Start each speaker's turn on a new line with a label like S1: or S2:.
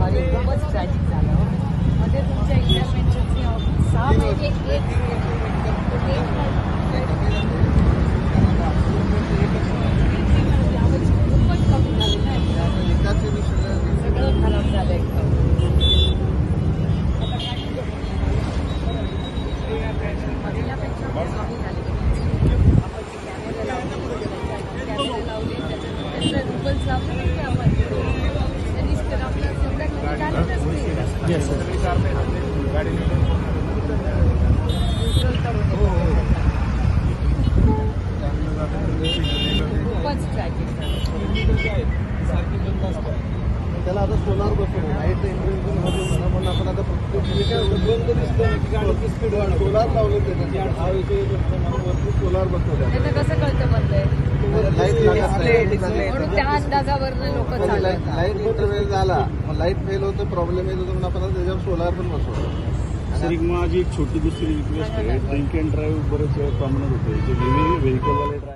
S1: आणि खूपच ट्रॅजिक झालं. मध्ये तुमच्या इंटरव्हेन्शनची 6 महिने खूपच कमी झाली ना. सगळं खराब झालं एकदम. पहिल्यापेक्षा कमी झाले. आपण कॅमेरे लावले त्याच्यानंतर रुबल्स लावले की आपण त्यांनी आपल्या सगळ्या खूपच ट्रॅजिक
S2: त्याला आता सोलार बसवलं लाईट इम्प्रेशन पण आपण आता सोलार लावले सोलार बसवलं.
S1: त्यांना कसं कळतं बंद आहे म्हणून त्या अंदाजावरनं लोक चालत.
S2: लाईट इंटरव्हेल झाला मग लाईट फेल होतं प्रॉब्लेम येत होतं म्हणून आपण त्याच्यावर सोलार पण बसवलं.
S3: सर एक माझी एक छोटी दुसरी रिक्वेस्ट आहे. ड्रिंक अँड ड्राईव्ह बरेच वेळ प्रमाणात होते. व्हेकलवाले